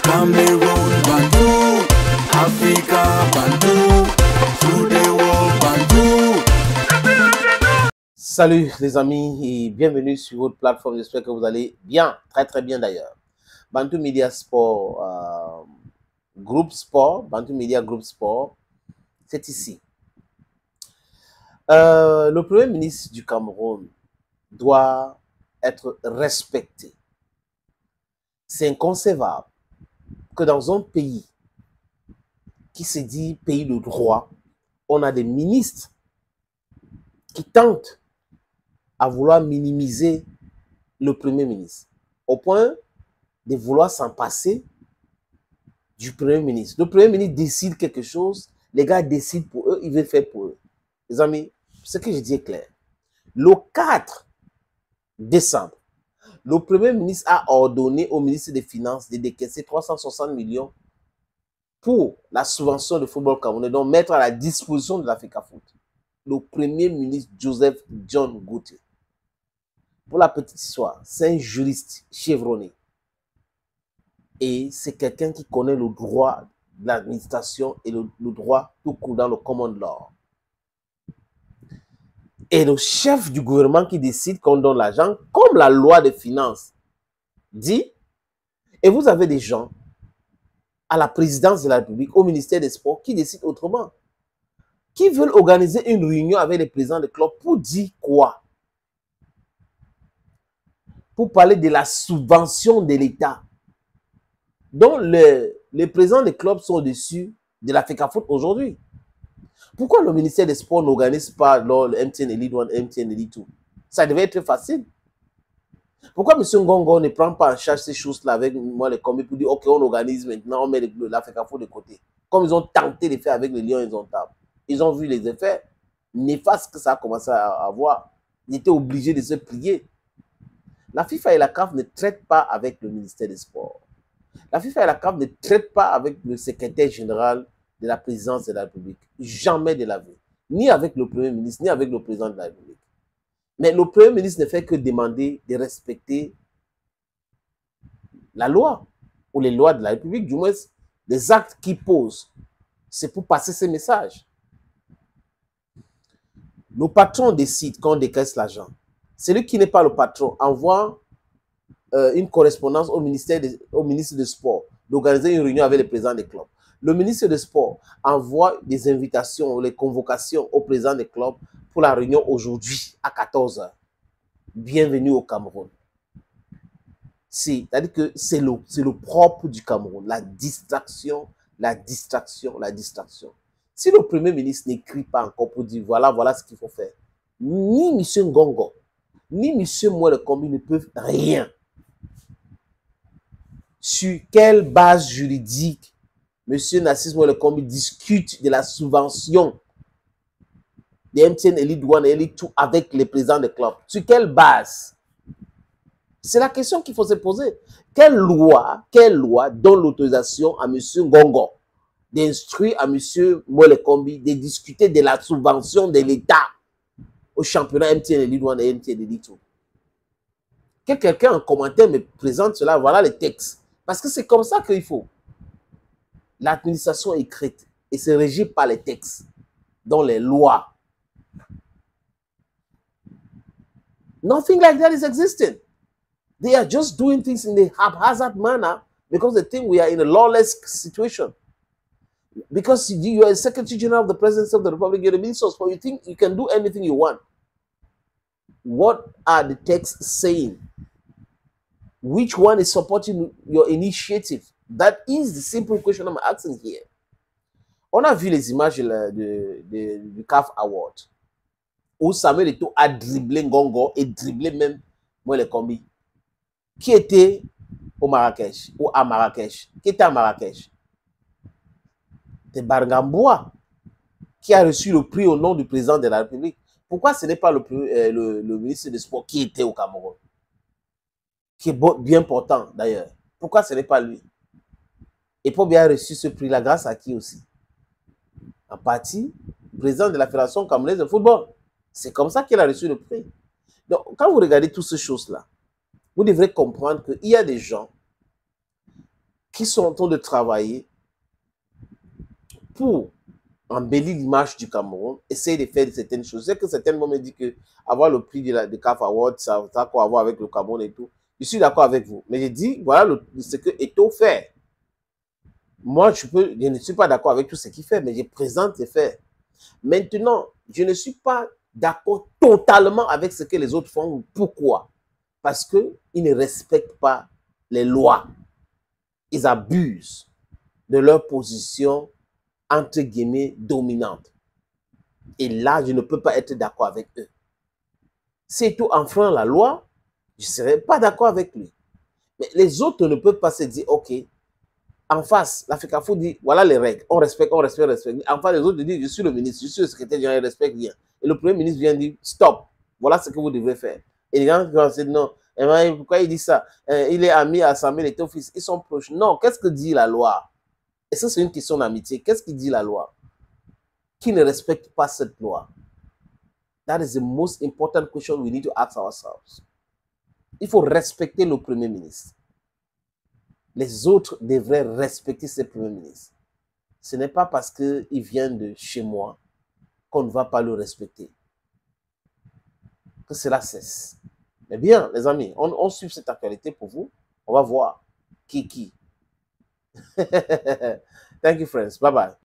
Cameroon, Bantou, Africa, Bantou, through the world, Bantou. Salut les amis et bienvenue sur votre plateforme. J'espère que vous allez bien, très bien d'ailleurs. Bantou Media Sport, Groupe Sport, Bantou Media Group Sport, c'est ici. Le Premier ministre du Cameroun doit être respecté. C'est inconcevable que dans un pays qui se dit pays de droit, on a des ministres qui tentent à vouloir minimiser le Premier ministre, au point de vouloir s'en passer du Premier ministre. Le Premier ministre décide quelque chose, les gars décident pour eux, ils veulent faire pour eux. Les amis, ce que je dis est clair. Le 4 décembre, le Premier ministre a ordonné au ministre des Finances de décaisser 360 millions pour la subvention de football camerounais, donc mettre à la disposition de l'Africa Foot. Le Premier ministre Joseph John Gauthier. Pour la petite histoire, c'est un juriste chevronné. Et c'est quelqu'un qui connaît le droit de l'administration et le droit tout court dans le common law. Et le chef du gouvernement qui décide qu'on donne l'argent, comme la loi des finances dit, et vous avez des gens à la présidence de la République, au ministère des Sports, qui décident autrement, qui veulent organiser une réunion avec les présidents des clubs pour dire quoi? Pour parler de la subvention de l'État. Donc, les présidents des clubs sont au-dessus de l'Africa Foot aujourd'hui. Pourquoi le ministère des Sports n'organise pas le MTN Elite 1, MTN Elite 2? Ça devait être facile. Pourquoi M. Ngongo ne prend pas en charge ces choses-là avec moi, les combis, pour dire, OK, on organise maintenant, on met l'Africa Foot de côté. Comme ils ont tenté de faire avec les Lions indomptables. Ils ont vu les effets néfastes que ça a commencé à avoir. Ils étaient obligés de se plier. La FIFA et la CAF ne traitent pas avec le ministère des Sports. La FIFA et la CAF ne traitent pas avec le secrétaire général de la présidence de la République. Jamais de la vie. Ni avec le Premier ministre, ni avec le président de la République. Mais le Premier ministre ne fait que demander de respecter la loi, ou les lois de la République, du moins les actes qu'il pose. C'est pour passer ces messages. Le patron décide quand on décaisse l'argent. Celui qui n'est pas le patron envoie une correspondance au ministre des Sports d'organiser une réunion avec les présidents des clubs. Le ministre des Sports envoie des invitations, les convocations aux présidents des clubs pour la réunion aujourd'hui à 14 h. Bienvenue au Cameroun. C'est-à-dire que c'est le propre du Cameroun, la distraction. Si le Premier ministre n'écrit pas encore pour dire voilà ce qu'il faut faire, ni M. Ngongo, ni M. Mwelekombi ne peuvent rien. Sur quelle base juridique M. Narcisse Mwelekombi discute de la subvention des MTN Elite 1 et Elite 2 avec les présidents des clubs? Sur quelle base? C'est la question qu'il faut se poser. Quelle loi donne l'autorisation à M. Ngongo d'instruire à M. Mwelekombi de discuter de la subvention de l'État au championnat MTN Elite 1 et MTN Elite 2? Que quelqu'un en commentaire me présente cela, voilà les textes. Parce que c'est comme ça qu'il faut. L'administration est écrite et c'est régi par les textes, dans les lois. Nothing like that is existing. They are just doing things in a haphazard manner because they think we are in a lawless situation. Because you are a Secretary General of the Presidency of the Republic, you're the Minister of Sport, you think you can do anything you want. What are the texts saying? Which one is supporting your initiative? That is the simple question I'm asking here. On a vu les images du CAF Award où Samuel Eto'o a dribblé Ngongo et dribblé même Mwelekombi. Qui était au Marrakech ou à Marrakech? Qui était à Marrakech? C'est Barngamboua qui a reçu le prix au nom du président de la République. Pourquoi ce n'est pas le ministre des Sports qui était au Cameroun? Qui est bien portant d'ailleurs. Pourquoi ce n'est pas lui? Et pour bien reçu ce prix-là, grâce à qui aussi? En partie, le président de la Fédération camerounaise de football. C'est comme ça qu'il a reçu le prix. Donc, quand vous regardez toutes ces choses-là, vous devrez comprendre qu'il y a des gens qui sont en train de travailler pour embellir l'image du Cameroun, essayer de faire certaines choses. C'est que certains vont me dire que avoir le prix de CAF Award, ça a quoi à voir avec le Cameroun et tout. Je suis d'accord avec vous. Mais je dis, voilà ce que Eto'o fait. Moi, je ne suis pas d'accord avec tout ce qu'il fait, mais je présente les faits. Maintenant, je ne suis pas d'accord totalement avec ce que les autres font. Pourquoi? Parce qu'ils ne respectent pas les lois. Ils abusent de leur position, entre guillemets, dominante. Et là, je ne peux pas être d'accord avec eux. Si tout enfreint la loi, je ne serai pas d'accord avec lui. Mais les autres ne peuvent pas se dire, OK, en face, l'Africafo dit, voilà les règles, on respecte, on respecte, on respecte. En face, les autres disent, je suis le ministre, je suis le secrétaire général, je respecte rien. Et le premier ministre vient dire, stop, voilà ce que vous devez faire. Et les gens vont dire, non, pourquoi il dit ça? Il est ami à Samuel et Théophile, ils sont proches. Non, qu'est-ce que dit la loi? Et ça, c'est une question d'amitié. Qu'est-ce qui dit la loi? Qui ne respecte pas cette loi? That is the most important question we need to ask ourselves. Il faut respecter le Premier ministre. Les autres devraient respecter ce Premier ministre. Ce n'est pas parce qu'il vient de chez moi qu'on ne va pas le respecter. Que cela cesse. Mais bien, les amis, on suit cette actualité pour vous. On va voir qui. Thank you, friends. Bye-bye.